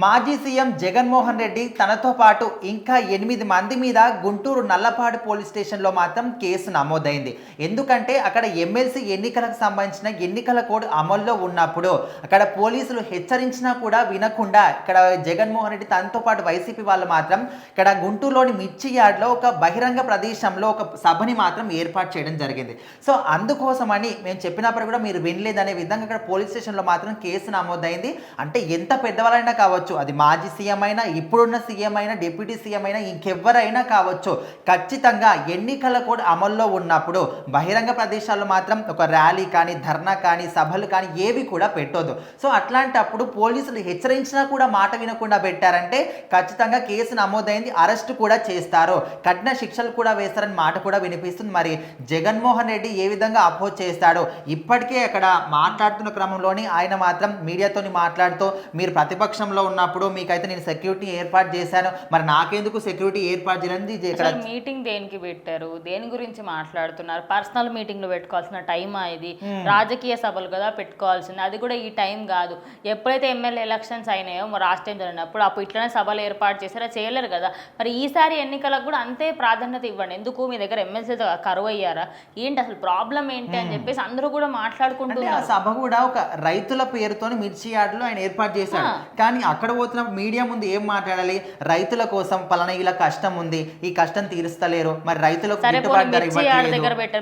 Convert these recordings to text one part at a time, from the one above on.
మాజీ సీఎం జగన్మోహన్ రెడ్డి తనతో పాటు ఇంకా 8 మంది మీద గుంటూరు నల్లపాడు పోలీస్ స్టేషన్లో మాత్రం కేసు నమోదైంది. ఎందుకంటే అక్కడ ఎమ్మెల్సీ ఎన్నికలకు సంబంధించిన ఎన్నికల కోడ్ అమల్లో ఉన్నప్పుడు అక్కడ పోలీసులు హెచ్చరించినా కూడా వినకుండా ఇక్కడ జగన్మోహన్ రెడ్డి తనతో పాటు వైసీపీ వాళ్ళు మాత్రం ఇక్కడ గుంటూరులోని మిర్చి యార్డ్లో ఒక బహిరంగ ప్రదేశంలో ఒక సభని మాత్రం ఏర్పాటు చేయడం జరిగింది. సో అందుకోసమని మేము చెప్పినప్పుడు కూడా మీరు వినలేదనే విధంగా ఇక్కడ పోలీస్ స్టేషన్లో మాత్రం కేసు నమోదైంది. అంటే ఎంత పెద్దవాళ్ళైనా కావచ్చు, అది మాజీ సీఎం అయినా, ఇప్పుడున్న సీఎం అయినా, డిప్యూటీ సీఎం అయినా, ఇంకెవ్వరైనా కావచ్చు, ఖచ్చితంగా ఎన్నికల కోడ్ అమల్లో ఉన్నప్పుడు బహిరంగ ప్రదేశాల్లో మాత్రం ఒక ర్యాలీ కానీ, ధర్నా కానీ, సభలు కానీ ఏవి కూడా పెట్టొద్దు. సో అట్లాంటప్పుడు పోలీసులు హెచ్చరించినా కూడా మాట వినకుండా పెట్టారంటే ఖచ్చితంగా కేసు నమోదైంది, అరెస్ట్ కూడా చేస్తారు, కఠిన శిక్షలు కూడా వేస్తారని మాట కూడా వినిపిస్తుంది. మరి జగన్మోహన్ రెడ్డి ఏ విధంగా అపోజ్ చేస్తాడో ఇప్పటికే అక్కడ మాట్లాడుతున్న క్రమంలోని ఆయన మాత్రం మీడియాతోని మాట్లాడుతూ, మీరు ప్రతిపక్షంలో ఉన్నప్పుడు మీకైతే నేను సెక్యూరిటీ ఏర్పాటు చేశాను, మరి నాకెందుకు సెక్యూరిటీ ఏర్పాటు చేయాలని మీటింగ్ దేనికి పెట్టారు, దేని గురించి మాట్లాడుతున్నారు? పర్సనల్ మీటింగ్లు పెట్టుకోవాల్సిన టైమా ఇది? రాజకీయ సభలు కదా పెట్టుకోవాల్సింది, అది కూడా ఈ టైం కాదు. ఎప్పుడైతే ఎమ్మెల్యే ఎలక్షన్స్ అయినాయో రాష్ట్ర టైం జరిగినప్పుడు అప్పుడు ఇట్లనే సభలు ఏర్పాటు చేశారో చేయలేరు కదా. మరి ఈసారి ఎన్నికలకు కూడా అంతే ప్రాధాన్యత ఇవ్వండి. ఎందుకు మీ దగ్గర ఎమ్మెల్సీ కరువు అయ్యారా ఏంటి, అసలు ప్రాబ్లం ఏంటి అని చెప్పేసి అందరూ కూడా మాట్లాడుకుంటున్నారు. సభ కూడా ఒక రైతుల పేరుతో మిర్చి యార్డులో ఆయన ఏర్పాటు చేశాడు. కానీ అక్కడ పోతున్నప్పుడు మీడియా ముందు ఏం మాట్లాడాలి? రైతుల కోసం పలానా ఇలా కష్టం ఉంది, ఈ కష్టం తీరుస్తలేరు, మరి రైతులకు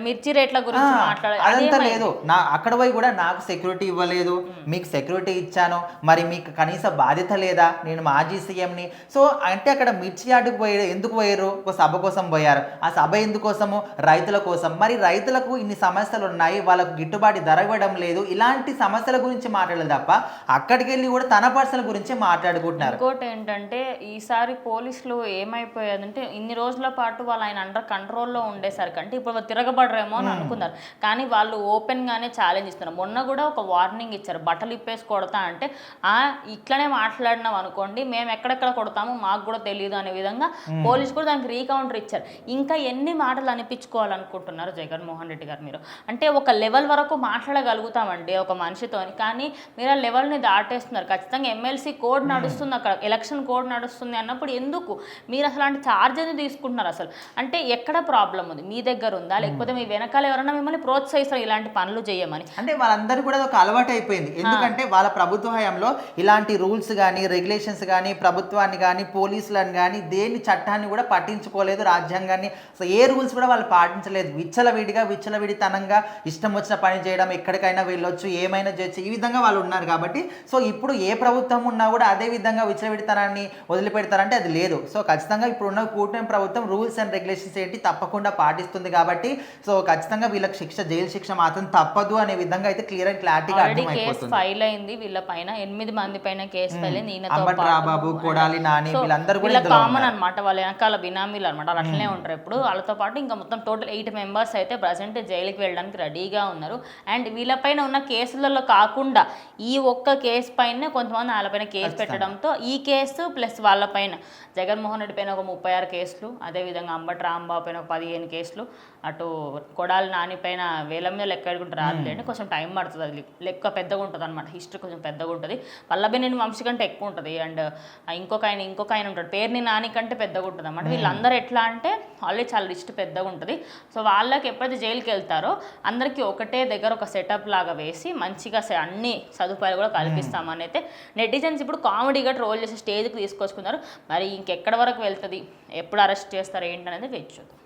మిర్చి రేట్ల గురించి అదంతా లేదు. అక్కడ పోయి కూడా నాకు సెక్యూరిటీ ఇవ్వలేదు, మీకు సెక్యూరిటీ ఇచ్చాను, మరి మీకు కనీస బాధ్యత లేదా, నేను మాజీ సీఎంని. సో అంటే అక్కడ మిర్చి యార్డుకు పోయారు, ఎందుకు పోయారు? ఒక సభ కోసం పోయారు. ఆ సభ ఎందుకోసము? రైతుల కోసం. మరి రైతులకు ఇన్ని సమస్యలు ఉన్నాయి, వాళ్ళకు గిట్టుబాటు ధర ఇవ్వడం లేదు, ఇలాంటి సమస్యల గురించి మాట్లాడలేదు తప్ప అక్కడికి వెళ్ళి కూడా తన పర్సనల్ గురించి మాట్లాడుకుంటున్నారు. ఇంకోటి ఏంటంటే ఈసారి పోలీసులు ఏమైపోయాదంటే ఇన్ని రోజుల పాటు వాళ్ళు ఆయన అండర్ కంట్రోల్లో ఉండేసరికి అంటే ఇప్పుడు తిరగబడరేమో అని అనుకున్నారు. కానీ వాళ్ళు ఓపెన్ గానే ఛాలెంజ్ ఇస్తున్నారు. మొన్న కూడా ఒక వార్నింగ్ ఇచ్చారు, బట్టలు ఇప్పేసి కొడతా అంటే ఇట్లనే మాట్లాడినాం అనుకోండి మేము ఎక్కడెక్కడ కొడతామో మాకు కూడా తెలియదు అనే విధంగా పోలీసు కూడా దానికి రీకౌంటర్ ఇచ్చారు. ఇంకా ఎన్ని మాటలు అనిపించుకోవాలనుకుంటున్నారు జగన్మోహన్ రెడ్డి గారు? మీరు అంటే ఒక లెవెల్ వరకు మాట్లాడగలుగుతామండి ఒక మనిషితో, కానీ మీరు ఆ లెవెల్ని దాటేస్తున్నారు. ఖచ్చితంగా ఎమ్మెల్సీ కోడ్ నడుస్తుంది, అక్కడ ఎలక్షన్ కోడ్ నడుస్తుంది అన్నప్పుడు ఎందుకు మీరు అసలు అంటే ఛార్జ్ అనేది తీసుకుంటున్నారు? అసలు అంటే ఎక్కడ ప్రాబ్లం ఉంది? మీ దగ్గర ఉందా, లేకపోతే మీ వెనకాల ఎవరైనా మిమ్మల్ని ప్రోత్సహిస్తారు ఇలాంటి పనులు చేయమని? అంటే వాళ్ళందరూ కూడా ఒక అలవాటు అయిపోయింది. ఎందుకంటే వాళ్ళ ప్రభుత్వ హయాంలో ఇలాంటి రూల్స్ కానీ, రెగ్యులేషన్స్ కానీ, ప్రభుత్వాన్ని కానీ, పోలీసులను కానీ, దేని చట్టాన్ని కూడా పట్టించుకోలేదు, రాజ్యాంగాన్ని ఏ రూల్స్ కూడా వాళ్ళు పాటించలేదు. విచ్చలవిడితనంగా ఇష్టం వచ్చిన పని చేయడం, ఎక్కడికైనా వెళ్ళొచ్చు, ఏమైనా చేయొచ్చు, ఈ విధంగా వాళ్ళు ఉన్నారు. కాబట్టి సో ఇప్పుడు ఏ ప్రభుత్వం ఉన్నా కూడా అదే విధంగా విచ్చలవిడితనాన్ని వదిలిపెడతారంటే అది లేదు. సో ఖచ్చితంగా ఇప్పుడున్న కూటమి ప్రభుత్వం రూల్స్ అండ్ రెగ్యులేషన్స్ ఏంటి తప్పకుండా పాటిస్తుంది. కాబట్టి సో ఖచ్చితంగా వీళ్ళకి జైలు శిక్ష మాత్రం తప్పదు అనే విధంగా అయితే క్లియర్ అండ్ క్లారిటీగా అర్థమైపోతుంది. ఫైల్ అయింది వీళ్ళ పైన, 8 మంది పైన కేసు ఫైల్ అయింది. రాబాబు, కొడాలి నాని, వీళ్ళందరూ కూడా కామన్ అనమాట, వాళ్ళ వెనకాల బినామీలు అనమాట, అట్లనే ఉంటారు ఎప్పుడు. వాళ్ళతో పాటు ఇంకా మొత్తం టోటల్ 8 మెంబర్స్ అయితే ప్రజెంట్ జైలుకి వెళ్ళడానికి రెడీగా ఉన్నారు. అండ్ వీళ్ళపైన ఉన్న కేసులలో కాకుండా ఈ ఒక్క కేసు పైన కొంతమంది వాళ్ళపైన కేసు పెట్టడంతో ఈ కేసు ప్లస్ వాళ్ళపైన జగన్మోహన్ రెడ్డి పైన ఒక 36 కేసులు, అదేవిధంగా అంబటి రాంబాబు పైన ఒక 15 కేసులు, అటు కొడాలి నాని పైన వేల మీద లెక్క పెట్టుకుంటే రాదులేండి, కొంచెం టైం పడుతుంది, అది లెక్క పెద్దగా ఉంటుంది అనమాట, హిస్టరీ కొంచెం పెద్దగా ఉంటుంది. వల్లభనేని వంశీ కంటే ఎక్కువ ఉంటుంది. అండ్ ఇంకొక ఆయన ఉంటాడు పేరుని నాని కంటే పెద్దగా ఉంటుంది అనమాట. వీళ్ళందరూ ఎట్లా అంటే ఆల్రెడీ చాలా లిస్ట్ పెద్దగా ఉంటుంది. సో వాళ్ళకి ఎప్పుడైతే జైలుకి వెళ్తారో అందరికీ ఒకటే దగ్గర ఒక సెటప్ లాగా వేసి మంచిగా అన్ని సదుపాయాలు కూడా కల్పిస్తామని అయితే నెటిజన్స్ ఇప్పుడు కామెడీగా ట్రోల్ చేసి స్టేజ్కి తీసుకొచ్చుకున్నారు. మరి ఇంకెక్కడి వరకు వెళ్తుంది, ఎప్పుడు అరెస్ట్ చేస్తారు ఏంటనేది వేచి చూద్దాం.